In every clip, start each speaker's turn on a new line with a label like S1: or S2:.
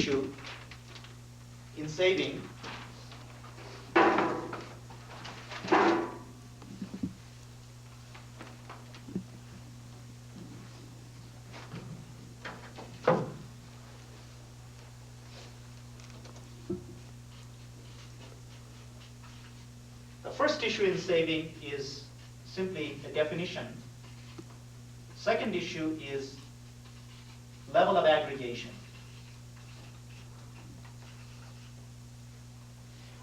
S1: issue in saving the first issue in saving is simply a definition. Second issue is level of aggregation.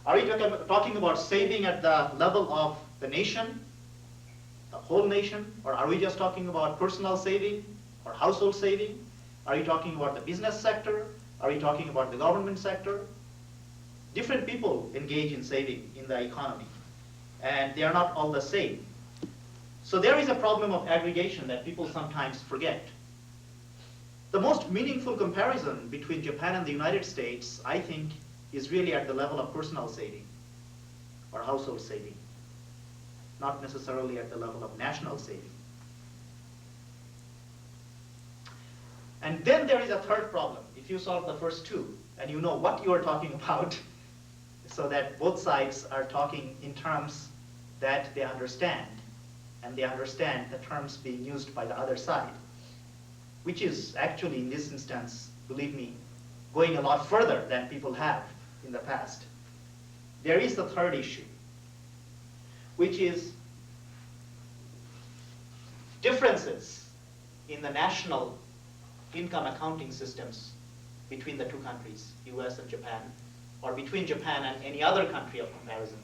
S1: Are we talking about saving at the level of the nation, the whole nation, or are we just talking about personal saving or household saving? Are we talking about the business sector? Are we talking about the government sector? Different people engage in saving in the economy, and they are not all the same. So there is a problem of aggregation that people sometimes forget. The most meaningful comparison between Japan and the United States, I think, is really at the level of personal saving or household saving, not necessarily at the level of national saving. And then there is a third problem. If you solve the first two and you know what you are talking about, so that both sides are talking in terms that they understand, and they understand the terms being used by the other side, which is actually in this instance, believe me, going a lot further than people have in the past. There is the third issue, which is differences in the national income accounting systems between the two countries, US and Japan, or between Japan and any other country of comparison.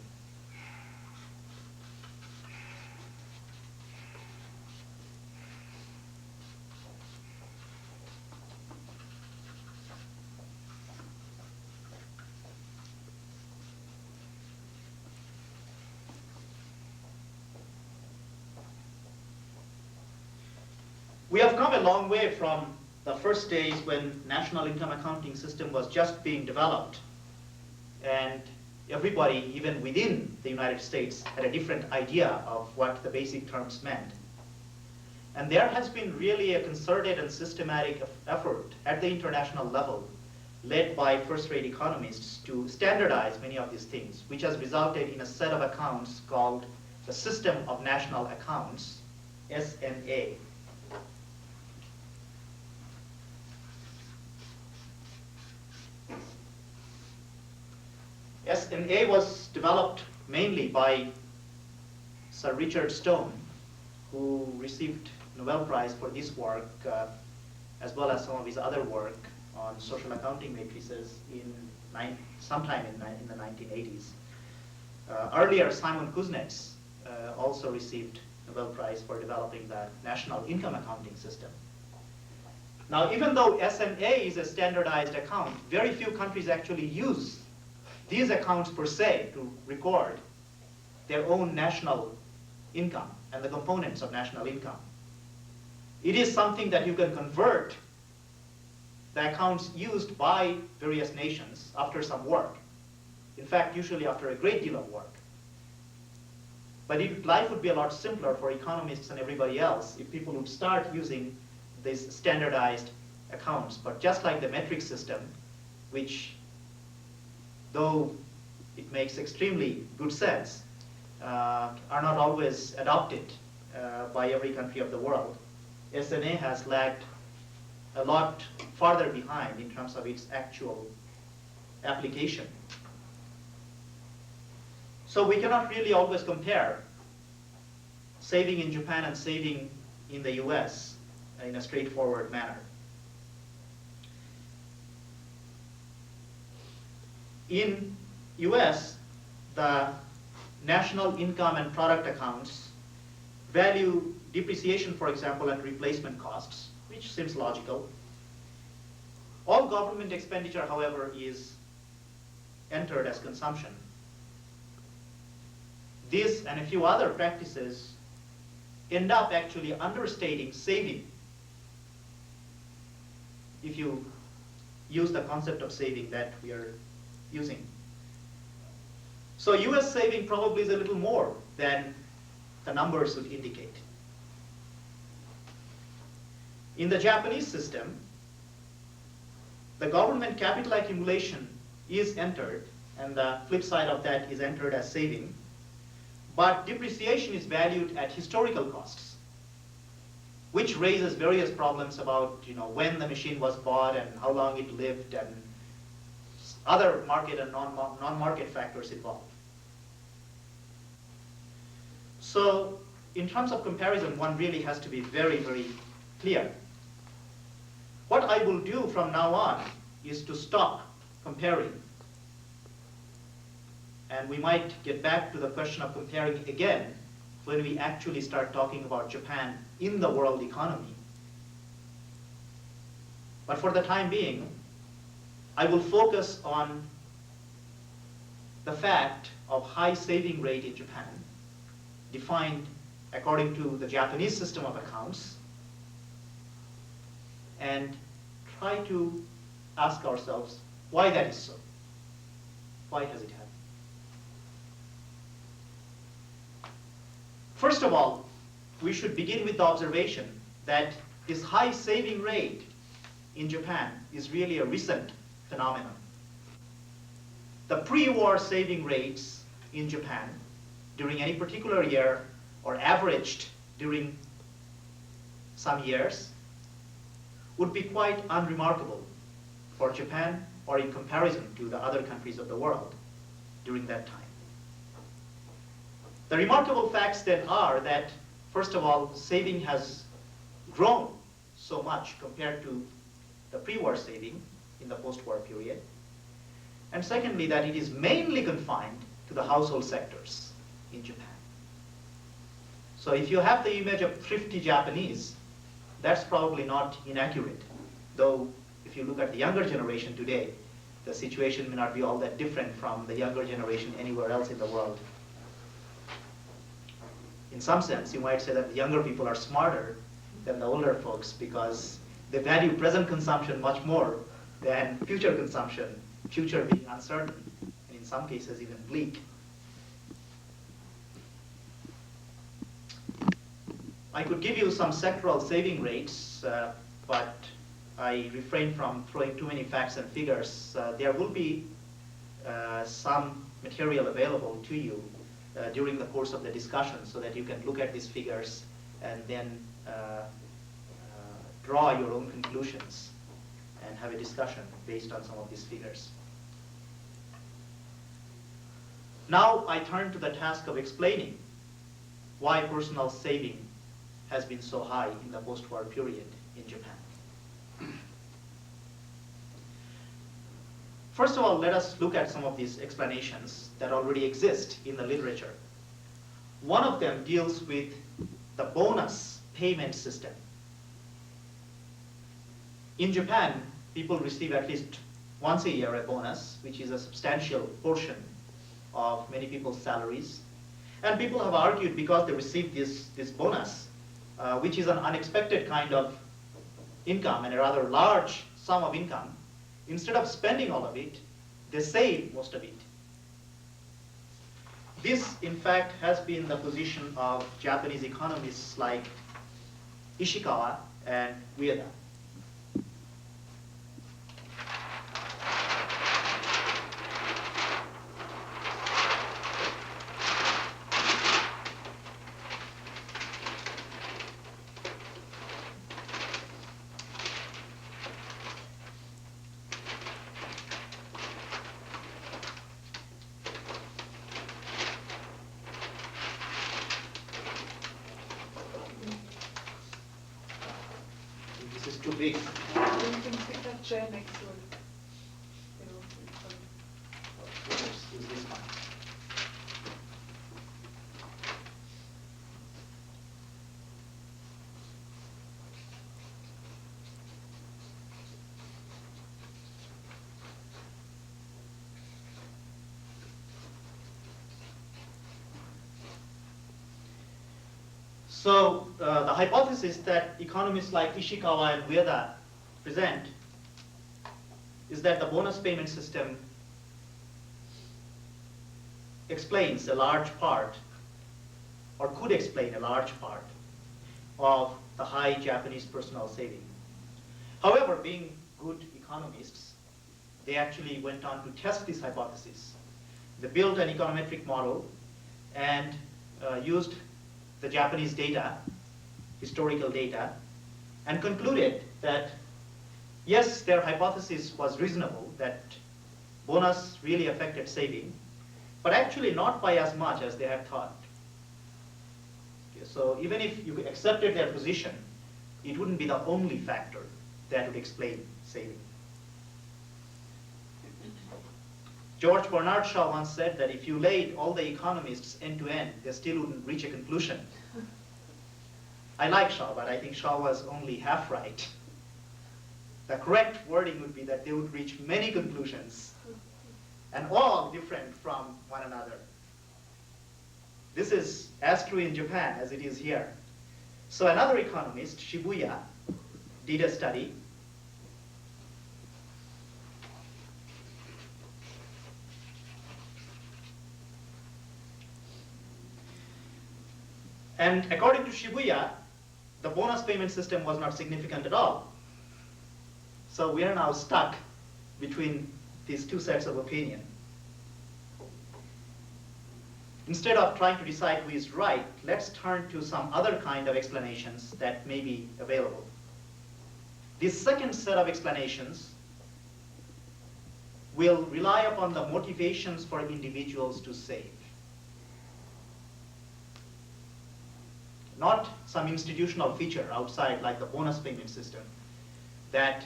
S1: We have come a long way from the first days when national income accounting system was just being developed, and everybody, even within the United States, had a different idea of what the basic terms meant. And there has been really a concerted and systematic effort at the international level, led by first-rate economists, to standardize many of these things, which has resulted in a set of accounts called the System of National Accounts, SNA. SNA was developed mainly by Sir Richard Stone, who received Nobel Prize for this work, as well as some of his other work on social accounting matrices sometime in the 1980s. Earlier, Simon Kuznets also received Nobel Prize for developing the national income accounting system. Now, even though SNA is a standardized account, very few countries actually use these accounts per se to record their own national income and the components of national income. It is something that you can convert the accounts used by various nations after some work. In fact, usually after a great deal of work. But life would be a lot simpler for economists and everybody else if people would start using these standardized accounts. But just like the metric system, which, though it makes extremely good sense, are not always adopted by every country of the world, SNA has lagged a lot farther behind in terms of its actual application. So we cannot really always compare saving in Japan and saving in the US in a straightforward manner. In US, the national income and product accounts value depreciation, for example, and replacement costs, which seems logical. All government expenditure, however, is entered as consumption. This and a few other practices end up actually understating saving if you use the concept of saving that we are using. So US saving probably is a little more than the numbers would indicate. In the Japanese system, the government capital accumulation is entered, and the flip side of that is entered as saving, but depreciation is valued at historical costs, which raises various problems about when the machine was bought and how long it lived and other market and non-market factors involved. So in terms of comparison, one really has to be very, very clear. What I will do from now on is to stop comparing. And we might get back to the question of comparing again when we actually start talking about Japan in the world economy. But for the time being, I will focus on the fact of high saving rate in Japan, defined according to the Japanese system of accounts, and try to ask ourselves why that is so. Why has it happened? First of all, we should begin with the observation that this high saving rate in Japan is really a recent phenomenon. The pre-war saving rates in Japan during any particular year, or averaged during some years, would be quite unremarkable for Japan or in comparison to the other countries of the world during that time. The remarkable facts then are that, first of all, saving has grown so much compared to the pre-war saving in the post-war period. And secondly, that it is mainly confined to the household sectors in Japan. So if you have the image of thrifty Japanese, that's probably not inaccurate. Though if you look at the younger generation today, the situation may not be all that different from the younger generation anywhere else in the world. In some sense, you might say that the younger people are smarter than the older folks because they value present consumption much more than future consumption, future being uncertain, and in some cases even bleak. I could give you some sectoral saving rates, but I refrain from throwing too many facts and figures. There will be some material available to you during the course of the discussion so that you can look at these figures and then draw your own conclusions and have a discussion based on some of these figures. Now I turn to the task of explaining why personal saving has been so high in the post-war period in Japan. First of all, let us look at some of these explanations that already exist in the literature. One of them deals with the bonus payment system. In Japan, people receive at least once a year a bonus, which is a substantial portion of many people's salaries. And people have argued because they receive this bonus, which is an unexpected kind of income and a rather large sum of income, instead of spending all of it, they save most of it. This, in fact, has been the position of Japanese economists like Ishikawa and Ueda. This is too big.
S2: You can pick that chair next to it.
S1: Use this one. So the hypothesis that economists like Ishikawa and Ueda present is that the bonus payment system explains a large part, or could explain a large part, of the high Japanese personal saving. However, being good economists, they actually went on to test this hypothesis. They built an econometric model and used the Japanese data, historical data, and concluded that yes, their hypothesis was reasonable, that bonus really affected saving, but actually not by as much as they had thought. Okay, so even if you accepted their position, it wouldn't be the only factor that would explain saving. George Bernard Shaw once said that if you laid all the economists end to end, they still wouldn't reach a conclusion. I like Shaw, but I think Shaw was only half right. The correct wording would be that they would reach many conclusions, and all different from one another. This is as true in Japan as it is here. So another economist, Shibuya, did a study. And according to Shibuya, the bonus payment system was not significant at all. So we are now stuck between these two sets of opinion. Instead of trying to decide who is right, let's turn to some other kind of explanations that may be available. This second set of explanations will rely upon the motivations for individuals to save. Not some institutional feature outside like the bonus payment system that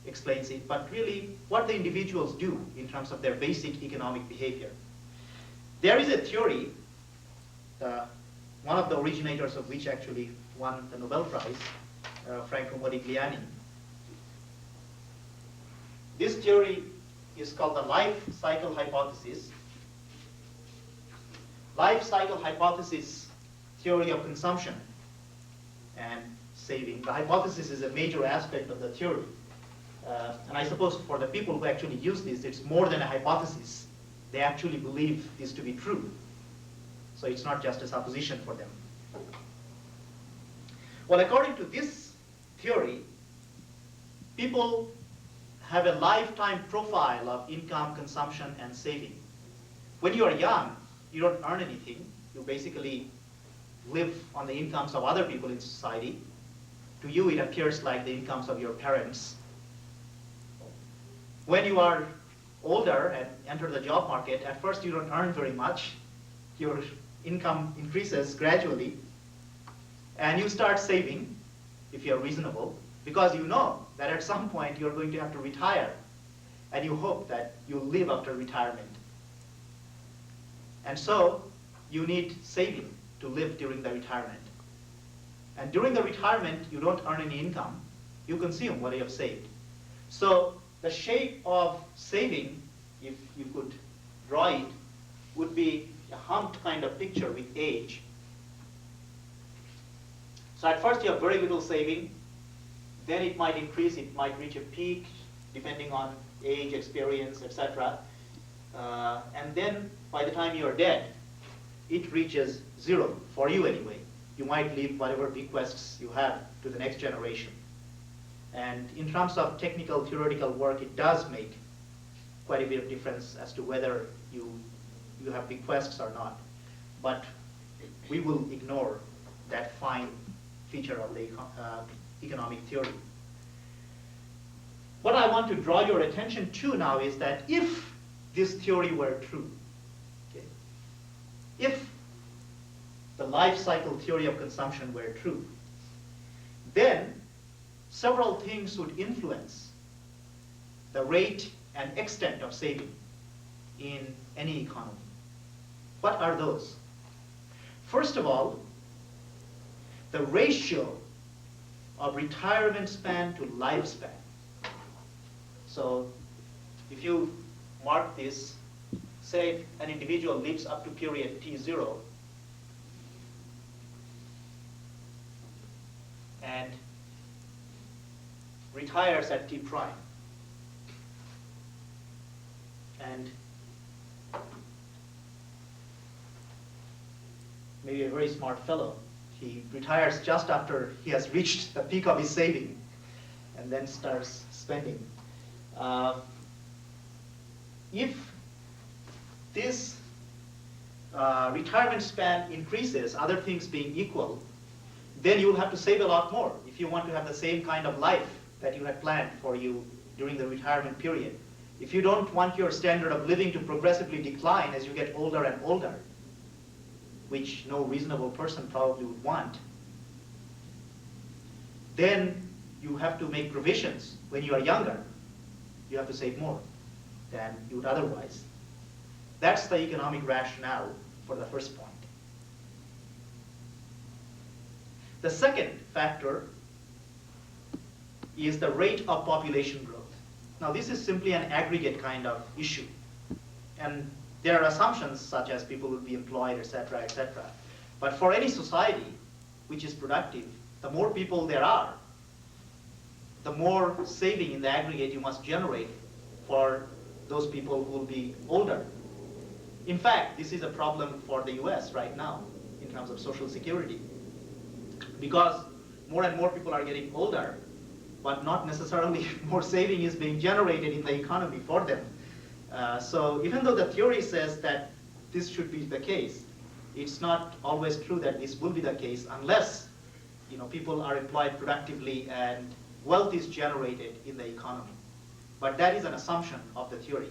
S1: explains it, but really what the individuals do in terms of their basic economic behavior. There is a theory, one of the originators of which actually won the Nobel Prize, Franco Modigliani. This theory is called the life cycle hypothesis. Life cycle hypothesis theory of consumption and saving. The hypothesis is a major aspect of the theory. And I suppose for the people who actually use this, it's more than a hypothesis. They actually believe this to be true. So it's not just a supposition for them. Well, according to this theory, people have a lifetime profile of income, consumption, and saving. When you are young, you don't earn anything. You basically live on the incomes of other people in society. To you, it appears like the incomes of your parents. When you are older and enter the job market, at first you don't earn very much. Your income increases gradually. And you start saving, if you're reasonable, because you know that at some point you're going to have to retire. And you hope that you'll live after retirement. And so you need saving to live during the retirement. And during the retirement, you don't earn any income. You consume what you have saved. So the shape of saving, if you could draw it, would be a humped kind of picture with age. So at first you have very little saving, then it might increase, it might reach a peak depending on age, experience, etc. And then by the time you are dead, it reaches zero, for you anyway. You might leave whatever bequests you have to the next generation. And in terms of technical, theoretical work, it does make quite a bit of difference as to whether you have bequests or not. But we will ignore that fine feature of the economic theory. What I want to draw your attention to now is that if this theory were true, okay, if the life cycle theory of consumption were true, then several things would influence the rate and extent of saving in any economy. What are those? First of all, the ratio of retirement span to lifespan. So if you mark this, say an individual lives up to period T0, and retires at T prime. And maybe a very smart fellow, he retires just after he has reached the peak of his saving and then starts spending. Uh, if this retirement span increases, other things being equal, then you will have to save a lot more if you want to have the same kind of life that you had planned for you during the retirement period. If you don't want your standard of living to progressively decline as you get older and older, which no reasonable person probably would want, then you have to make provisions when you are younger. You have to save more than you would otherwise. That's the economic rationale for the first point. The second factor is the rate of population growth. Now, this is simply an aggregate kind of issue. And there are assumptions such as people will be employed, etc., etc. But for any society which is productive, the more people there are, the more saving in the aggregate you must generate for those people who will be older. In fact, this is a problem for the US right now in terms of Social Security, because more and more people are getting older, but not necessarily more saving is being generated in the economy for them. So even though the theory says that this should be the case, it's not always true that this will be the case unless people are employed productively and wealth is generated in the economy. But that is an assumption of the theory.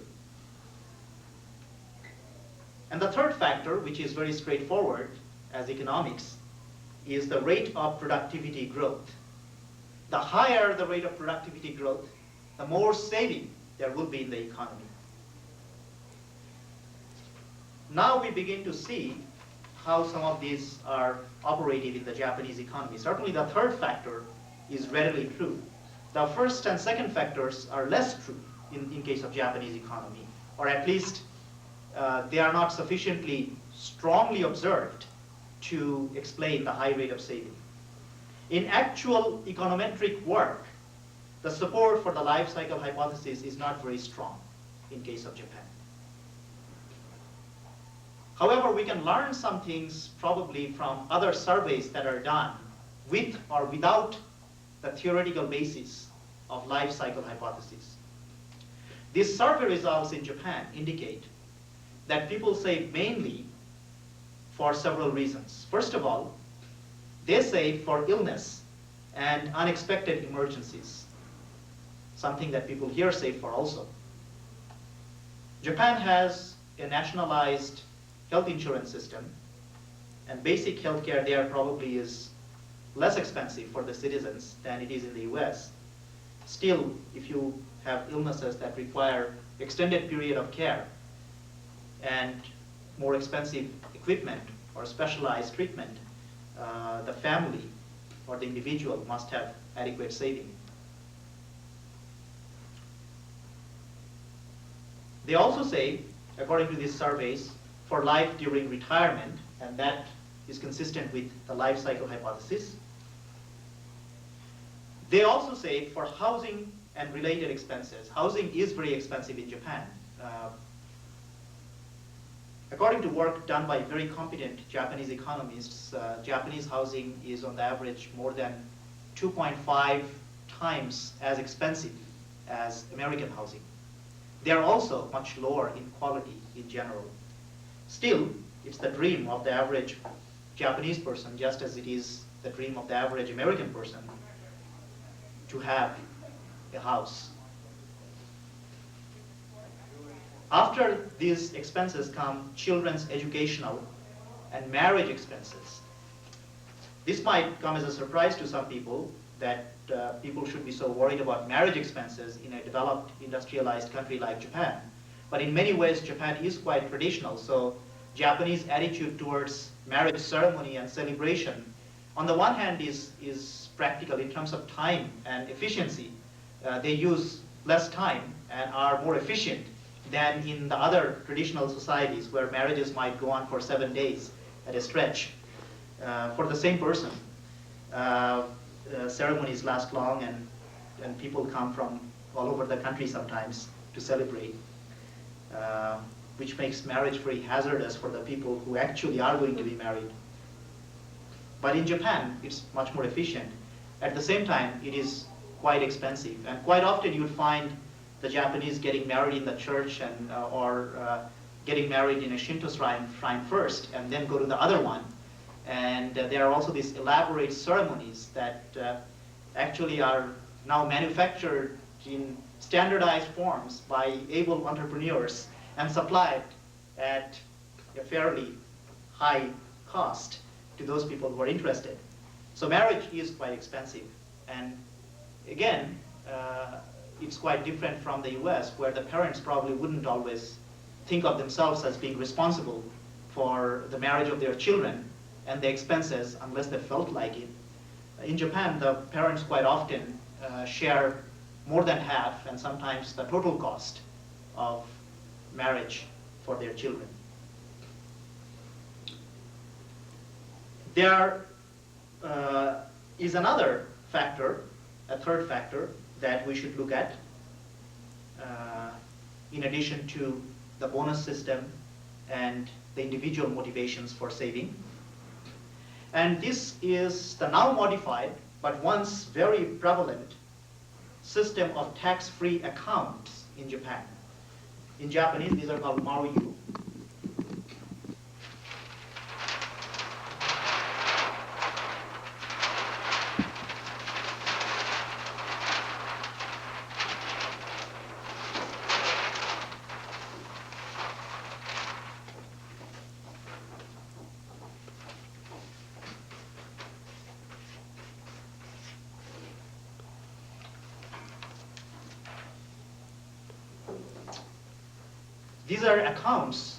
S1: And the third factor, which is very straightforward as economics, is the rate of productivity growth. The higher the rate of productivity growth, the more saving there will be in the economy. Now we begin to see how some of these are operative in the Japanese economy. Certainly the third factor is readily true. The first and second factors are less true in case of Japanese economy, or at least they are not sufficiently strongly observed to explain the high rate of saving. In actual econometric work, the support for the life cycle hypothesis is not very strong in case of Japan. However, we can learn some things probably from other surveys that are done with or without the theoretical basis of life cycle hypothesis. These survey results in Japan indicate that people save mainly for several reasons. First of all, they save for illness and unexpected emergencies, something that people here save for also. Japan has a nationalized health insurance system, and basic health care there probably is less expensive for the citizens than it is in the US. Still, if you have illnesses that require extended period of care and more expensive equipment or specialized treatment, the family or the individual must have adequate saving. They also save, according to these surveys, for life during retirement, and that is consistent with the life cycle hypothesis. They also save for housing and related expenses. Housing is very expensive in Japan. According to work done by very competent Japanese economists, Japanese housing is on the average more than 2.5 times as expensive as American housing. They are also much lower in quality in general. Still, it's the dream of the average Japanese person, just as it is the dream of the average American person, to have a house. After these expenses come children's educational and marriage expenses. This might come as a surprise to some people that people should be so worried about marriage expenses in a developed, industrialized country like Japan. But in many ways, Japan is quite traditional, so Japanese attitude towards marriage ceremony and celebration, on the one hand, is practical in terms of time and efficiency. They use less time and are more efficient than in the other traditional societies where marriages might go on for 7 days at a stretch for the same person. Ceremonies last long, and people come from all over the country sometimes to celebrate, which makes marriage very hazardous for the people who actually are going to be married. But in Japan, it's much more efficient. At the same time, it is quite expensive, and quite often you would find the Japanese getting married in the church and or getting married in a Shinto shrine first and then go to the other one. And there are also these elaborate ceremonies that actually are now manufactured in standardized forms by able entrepreneurs and supplied at a fairly high cost to those people who are interested. So marriage is quite expensive. And again, it's quite different from the US, where the parents probably wouldn't always think of themselves as being responsible for the marriage of their children and the expenses unless they felt like it. In Japan, the parents quite often share more than half and sometimes the total cost of marriage for their children. There is another factor, a third factor, that we should look at in addition to the bonus system and the individual motivations for saving. And this is the now modified, but once very prevalent, system of tax-free accounts in Japan. In Japanese, these are called maru-yu. These are accounts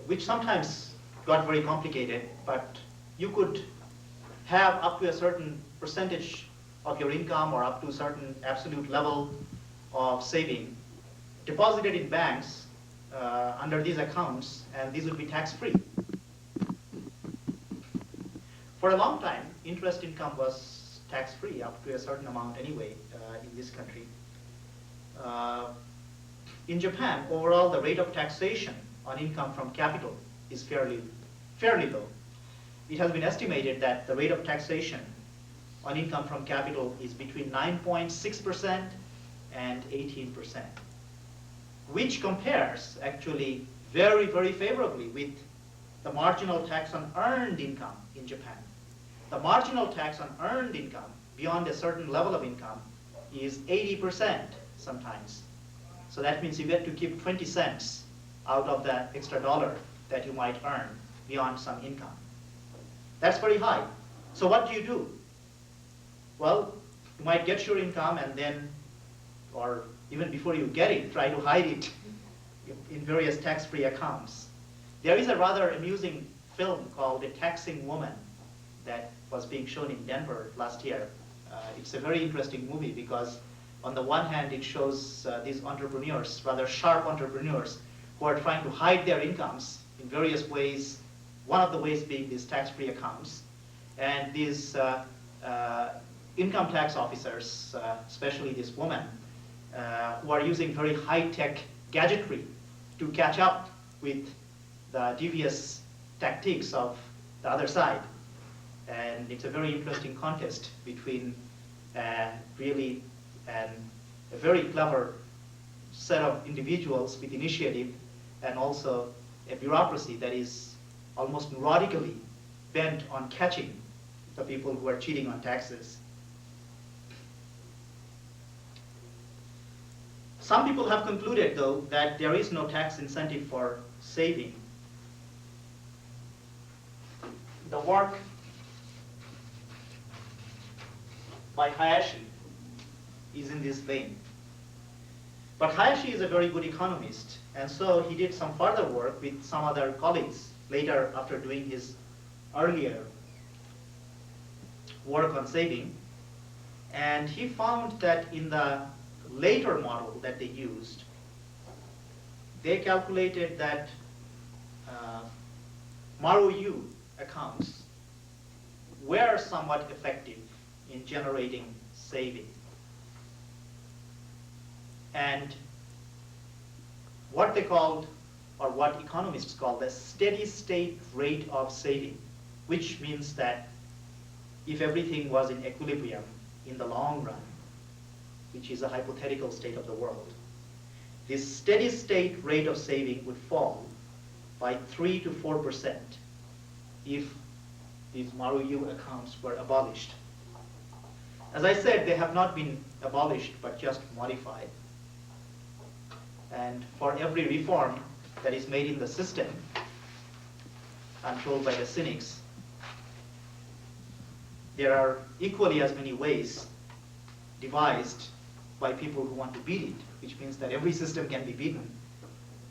S1: which sometimes got very complicated, but you could have up to a certain percentage of your income or up to a certain absolute level of saving deposited in banks under these accounts, and these would be tax-free. For a long time, interest income was tax-free up to a certain amount anyway in this country. In Japan, overall, the rate of taxation on income from capital is fairly low. It has been estimated that the rate of taxation on income from capital is between 9.6% and 18%, which compares actually very, very favorably with the marginal tax on earned income in Japan. The marginal tax on earned income beyond a certain level of income is 80% sometimes. So that means you get to keep 20 cents out of that extra dollar that you might earn beyond some income. That's very high. So what do? Well, you might get your income and then, or even before you get it, try to hide it in various tax-free accounts. There is a rather amusing film called The Taxing Woman that was being shown in Denver last year. It's a very interesting movie because on the one hand, it shows these entrepreneurs, rather sharp entrepreneurs, who are trying to hide their incomes in various ways, one of the ways being these tax-free accounts. And these income tax officers, especially this woman, who are using very high-tech gadgetry to catch up with the devious tactics of the other side. And it's a very interesting contest between really a very clever set of individuals with initiative and also a bureaucracy that is almost neurotically bent on catching the people who are cheating on taxes. Some people have concluded, though, that there is no tax incentive for saving. The work by Hayashi is in this vein. But Hayashi is a very good economist, and so he did some further work with some other colleagues later after doing his earlier work on saving. And he found that in the later model that they used, they calculated that Maru-yu accounts were somewhat effective in generating saving. And what they called, or what economists call, the steady state rate of saving, which means that if everything was in equilibrium in the long run, which is a hypothetical state of the world, this steady state rate of saving would fall by 3 to 4% if these Maruyu accounts were abolished. As I said, they have not been abolished, but just modified. And for every reform that is made in the system, I'm told by the cynics, there are equally as many ways devised by people who want to beat it, which means that every system can be beaten.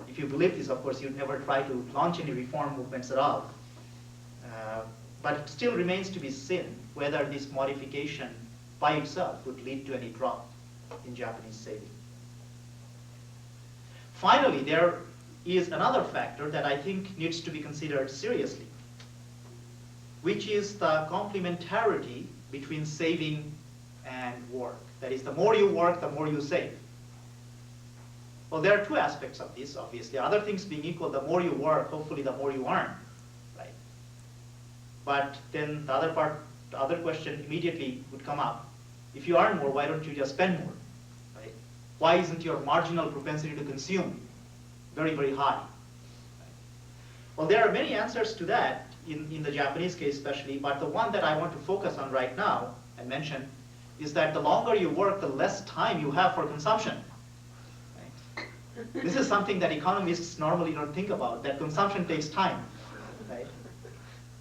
S1: If you believe this, of course, you'd never try to launch any reform movements at all. But it still remains to be seen whether this modification by itself would lead to any drop in Japanese saving. Finally, there is another factor that I think needs to be considered seriously, which is the complementarity between saving and work. That is, the more you work, the more you save. Well, there are two aspects of this, obviously. Other things being equal, the more you work, hopefully the more you earn, right? But then the other question immediately would come up. If you earn more, why don't you just spend more, right? Why isn't your marginal propensity to consume very, very high? Right? Well, there are many answers to that in the Japanese case especially, but the one that I want to focus on right now and mention is that the longer you work, the less time you have for consumption. Right? This is something that economists normally don't think about, that consumption takes time. Right?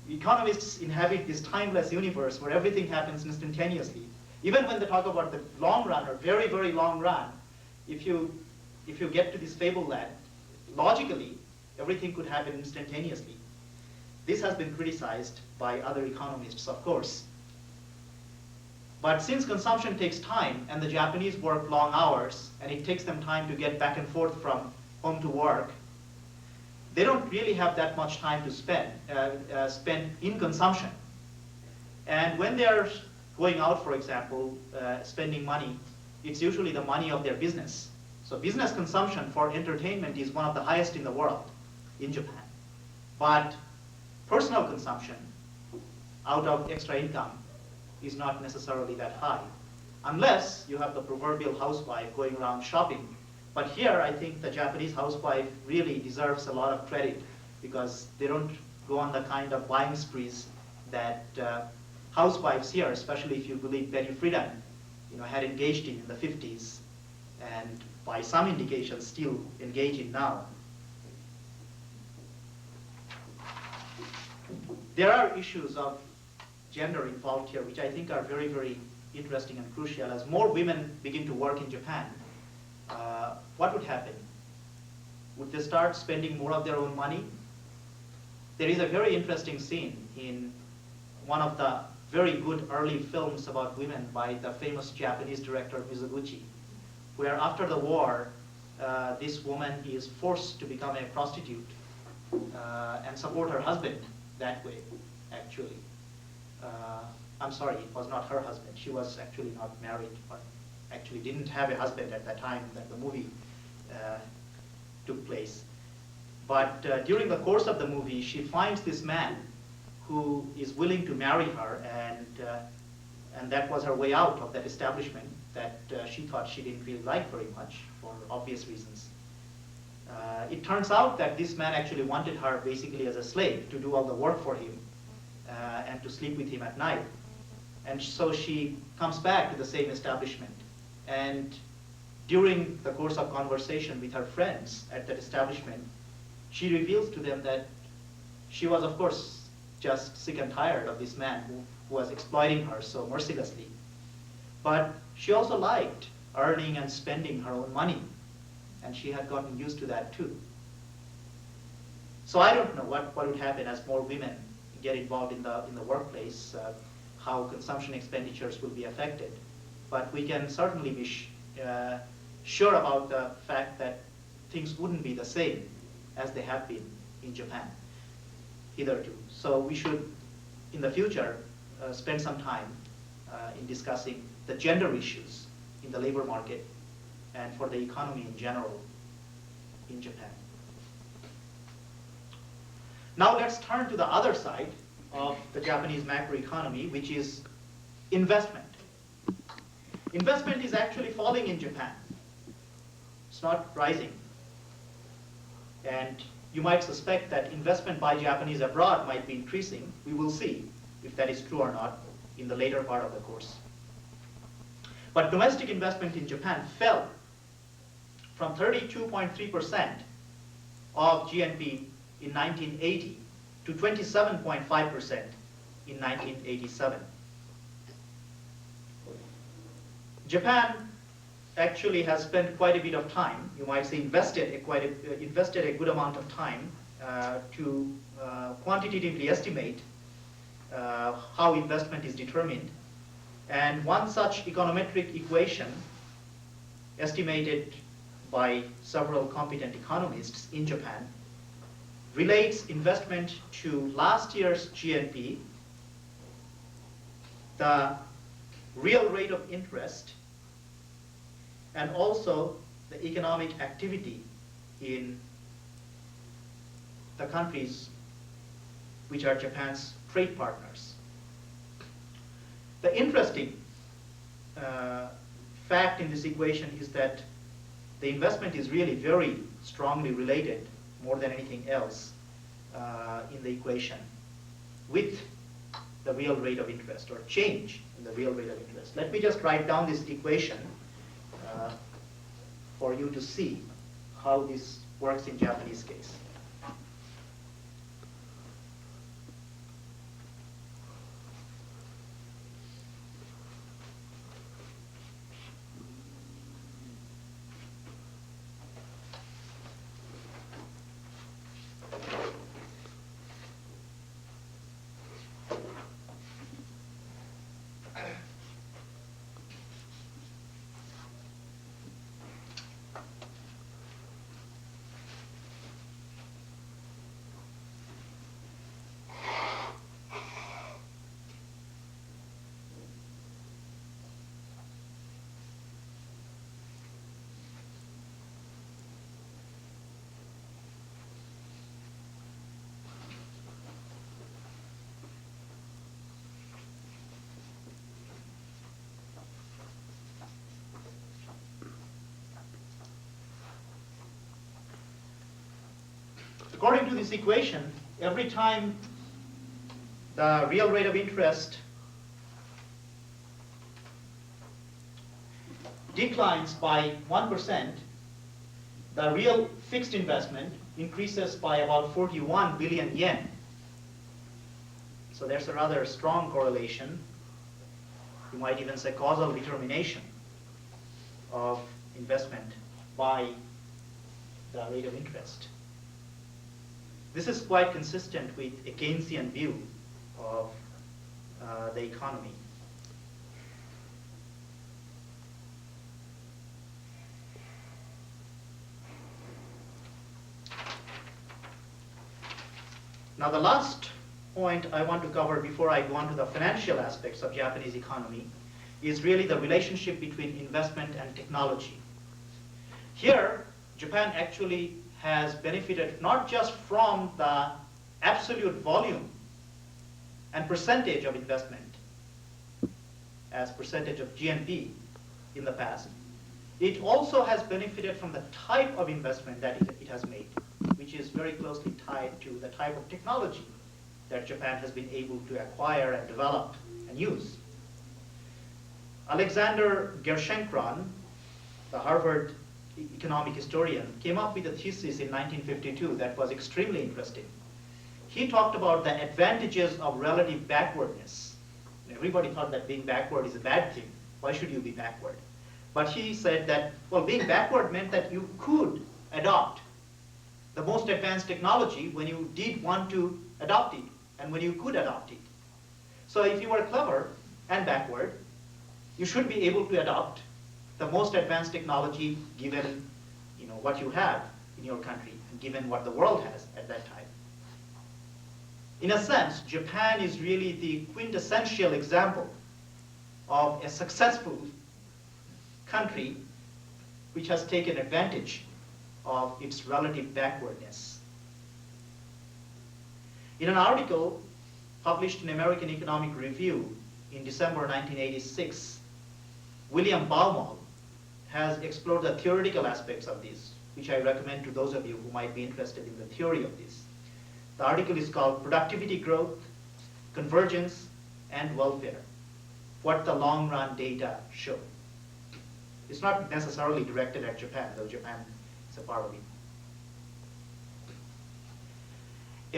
S1: Economists inhabit this timeless universe where everything happens instantaneously. Even when they talk about the long run or very, very long run, if you get to this fable land, logically, everything could happen instantaneously. This has been criticized by other economists, of course. But since consumption takes time, and the Japanese work long hours, and it takes them time to get back and forth from home to work, they don't really have that much time to spend in consumption. And when they're going out, for example, spending money, it's usually the money of their business. So business consumption for entertainment is one of the highest in the world in Japan. But personal consumption out of extra income is not necessarily that high, unless you have the proverbial housewife going around shopping. But here, I think the Japanese housewife really deserves a lot of credit because they don't go on the kind of buying sprees that housewives here, especially if you believe Betty Friedan, had engaged in the 50s, and by some indications still engage in now. There are issues of gender involved here, which I think are very, very interesting and crucial. As more women begin to work in Japan, what would happen? Would they start spending more of their own money? There is a very interesting scene in one of the very good early films about women by the famous Japanese director Mizoguchi, where after the war, this woman is forced to become a prostitute and support her husband that way, actually. I'm sorry, it was not her husband. She was actually not married, or actually didn't have a husband at the time that the movie took place. But during the course of the movie, she finds this man who is willing to marry her, and that was her way out of that establishment that she thought she didn't really like very much for obvious reasons. It turns out that this man actually wanted her basically as a slave to do all the work for him and to sleep with him at night. And so she comes back to the same establishment. And during the course of conversation with her friends at that establishment, she reveals to them that she was, of course, just sick and tired of this man who was exploiting her so mercilessly. But she also liked earning and spending her own money, and she had gotten used to that too. So I don't know what would happen as more women get involved in the workplace, how consumption expenditures will be affected. But we can certainly be sure about the fact that things wouldn't be the same as they have been in Japan hitherto. So we should, in the future, spend some time in discussing the gender issues in the labor market and for the economy in general in Japan. Now let's turn to the other side of the Japanese macroeconomy, which is investment. Investment is actually falling in Japan. It's not rising. And you might suspect that investment by Japanese abroad might be increasing. We will see if that is true or not in the later part of the course. But domestic investment in Japan fell from 32.3% of GNP in 1980 to 27.5% in 1987. Japan actually has spent quite a bit of time, you might say invested a good amount of time to quantitatively estimate how investment is determined. And one such econometric equation estimated by several competent economists in Japan relates investment to last year's GNP, the real rate of interest, and also the economic activity in the countries which are Japan's trade partners. The interesting fact in this equation is that the investment is really very strongly related, more than anything else, in the equation with the real rate of interest, or change in the real rate of interest. Let me just write down this equation for you to see how this works in Japanese case. According to this equation, every time the real rate of interest declines by 1%, the real fixed investment increases by about 41 billion yen. So there's a rather strong correlation, you might even say causal determination of investment by the rate of interest. This is quite consistent with a Keynesian view of the economy. Now the last point I want to cover before I go on to the financial aspects of Japanese economy is really the relationship between investment and technology. Here, Japan actually has benefited not just from the absolute volume and percentage of investment as percentage of GNP in the past, it also has benefited from the type of investment that it has made, which is very closely tied to the type of technology that Japan has been able to acquire and develop and use. Alexander Gerschenkron, the Harvard economic historian, came up with a thesis in 1952 that was extremely interesting. He talked about the advantages of relative backwardness. Everybody thought that being backward is a bad thing. Why should you be backward? But he said that, well, being backward meant that you could adopt the most advanced technology when you did want to adopt it and when you could adopt it. So if you are clever and backward, you should be able to adopt the most advanced technology given what you have in your country and given what the world has at that time. In a sense, Japan is really the quintessential example of a successful country which has taken advantage of its relative backwardness. In an article published in American Economic Review in December 1986, William Baumol has explored the theoretical aspects of this, which I recommend to those of you who might be interested in the theory of this. The article is called Productivity Growth, Convergence, and Welfare, What the Long Run Data Show. It's not necessarily directed at Japan, though Japan is a part of it.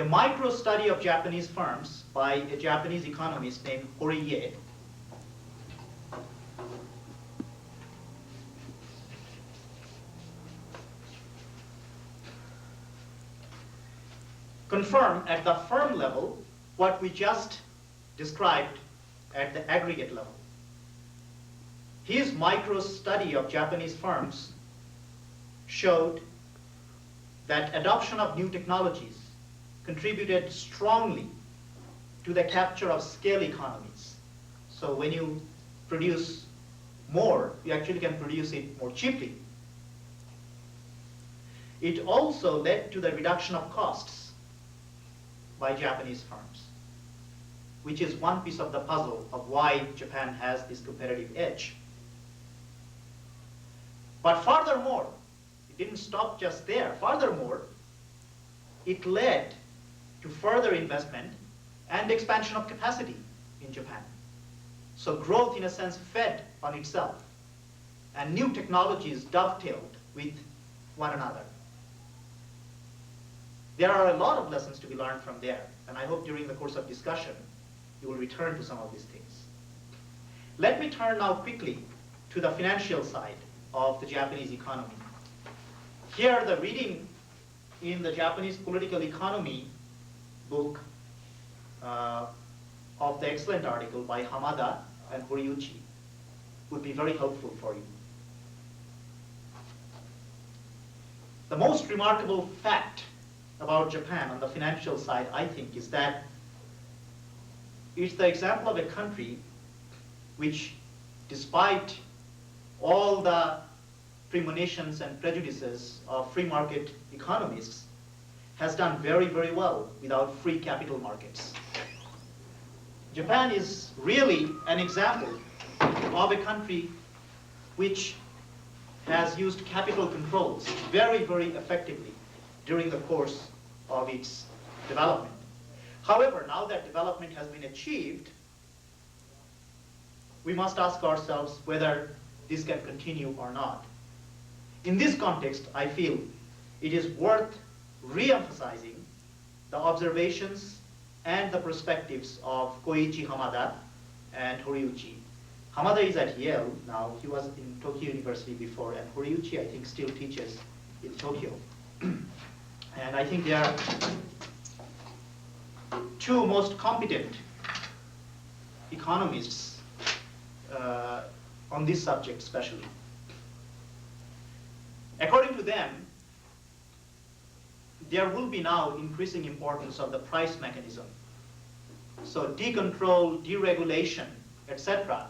S1: A micro study of Japanese firms by a Japanese economist named Horiye confirm at the firm level what we just described at the aggregate level. His micro study of Japanese firms showed that adoption of new technologies contributed strongly to the capture of scale economies. So when you produce more, you actually can produce it more cheaply. It also led to the reduction of costs by Japanese firms, which is one piece of the puzzle of why Japan has this competitive edge. But furthermore, it didn't stop just there. Furthermore, it led to further investment and expansion of capacity in Japan. So growth, in a sense, fed on itself, and new technologies dovetailed with one another. There are a lot of lessons to be learned from there, and I hope during the course of discussion you will return to some of these things. Let me turn now quickly to the financial side of the Japanese economy. Here, the reading in the Japanese political economy book of the excellent article by Hamada and Horiuchi would be very helpful for you. The most remarkable fact about Japan on the financial side, I think, is that it's the example of a country which, despite all the premonitions and prejudices of free market economists, has done very, very well without free capital markets. Japan is really an example of a country which has used capital controls very, very effectively during the course of its development. However, now that development has been achieved, we must ask ourselves whether this can continue or not. In this context, I feel it is worth re-emphasizing the observations and the perspectives of Koichi Hamada and Horiuchi. Hamada is at Yale now. He was in Tokyo University before, and Horiuchi, I think, still teaches in Tokyo. And I think they are two most competent economists on this subject especially. According to them, there will be now increasing importance of the price mechanism. So decontrol, deregulation, etc.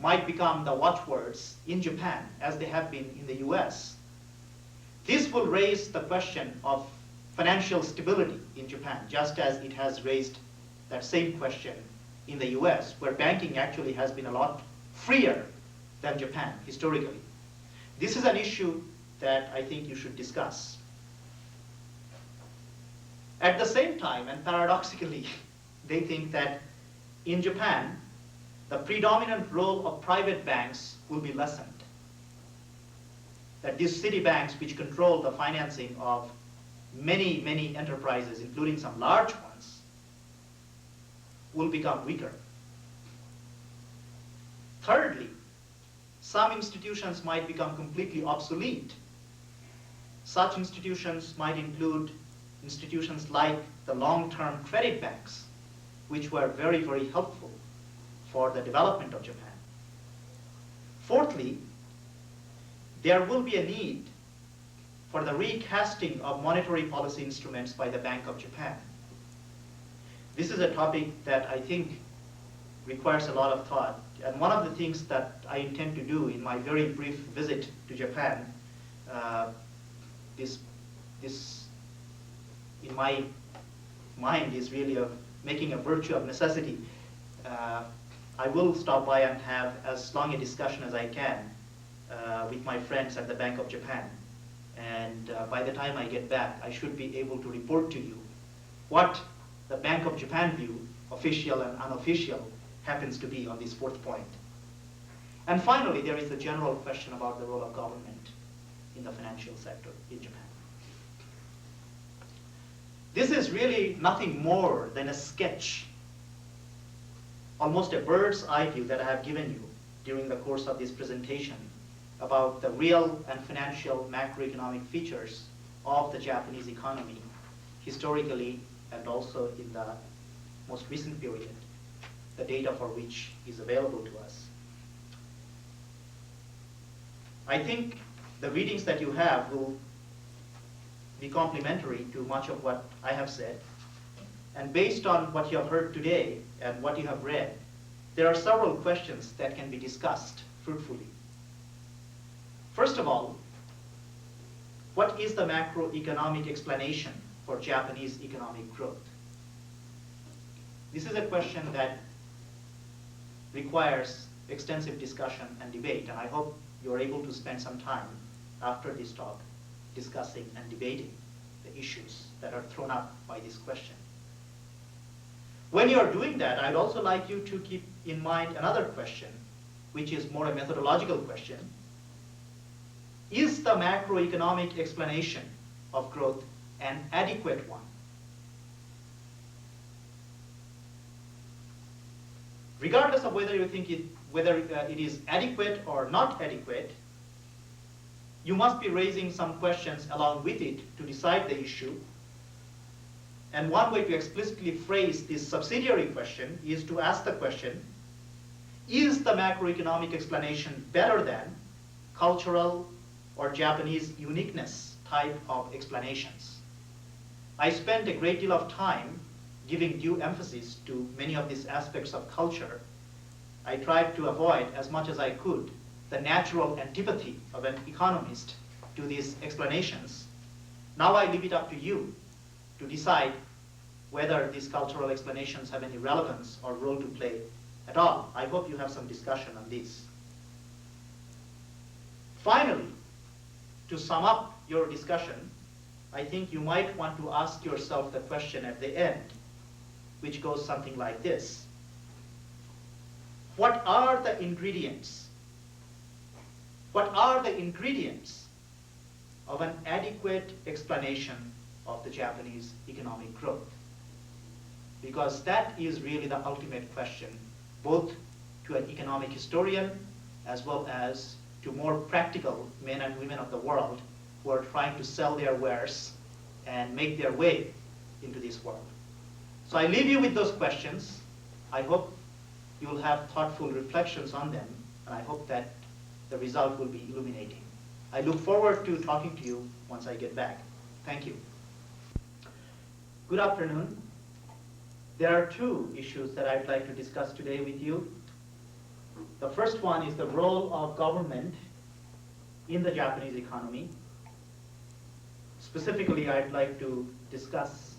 S1: might become the watchwords in Japan as they have been in the US. This will raise the question of financial stability in Japan, just as it has raised that same question in the US, where banking actually has been a lot freer than Japan historically. This is an issue that I think you should discuss. At the same time, and paradoxically, they think that in Japan, the predominant role of private banks will be lessened. That these city banks, which control the financing of many, many enterprises, including some large ones, will become weaker. Thirdly, some institutions might become completely obsolete. Such institutions might include institutions like the long-term credit banks, which were very, very helpful for the development of Japan. Fourthly, there will be a need for the recasting of monetary policy instruments by the Bank of Japan. This is a topic that I think requires a lot of thought. And one of the things that I intend to do in my very brief visit to Japan, this in my mind is really of making a virtue of necessity. I will stop by and have as long a discussion as I can with my friends at the Bank of Japan. And by the time I get back, I should be able to report to you what the Bank of Japan view, official and unofficial, happens to be on this fourth point. And finally, there is the general question about the role of government in the financial sector in Japan. This is really nothing more than a sketch, almost a bird's eye view that I have given you during the course of this presentation about the real and financial macroeconomic features of the Japanese economy historically and also in the most recent period, the data for which is available to us. I think the readings that you have will be complementary to much of what I have said. And based on what you have heard today and what you have read, there are several questions that can be discussed fruitfully. First of all, what is the macroeconomic explanation for Japanese economic growth? This is a question that requires extensive discussion and debate, and I hope you're able to spend some time after this talk discussing and debating the issues that are thrown up by this question. When you're doing that, I'd also like you to keep in mind another question, which is more a methodological question. Is the macroeconomic explanation of growth an adequate one? Regardless of whether you think whether it is adequate or not adequate, you must be raising some questions along with it to decide the issue. And one way to explicitly phrase this subsidiary question is to ask the question, is the macroeconomic explanation better than cultural or Japanese uniqueness type of explanations? I spent a great deal of time giving due emphasis to many of these aspects of culture. I tried to avoid as much as I could the natural antipathy of an economist to these explanations. Now I leave it up to you to decide whether these cultural explanations have any relevance or role to play at all. I hope you have some discussion on this. Finally, to sum up your discussion, I think you might want to ask yourself the question at the end, which goes something like this. What are the ingredients? What are the ingredients of an adequate explanation of the Japanese economic growth? Because that is really the ultimate question, both to an economic historian as well as to more practical men and women of the world who are trying to sell their wares and make their way into this world. So I leave you with those questions. I hope you will have thoughtful reflections on them, and I hope that the result will be illuminating. I look forward to talking to you once I get back. Thank you. Good afternoon. There are two issues that I'd like to discuss today with you. The first one is the role of government in the Japanese economy. Specifically, I'd like to discuss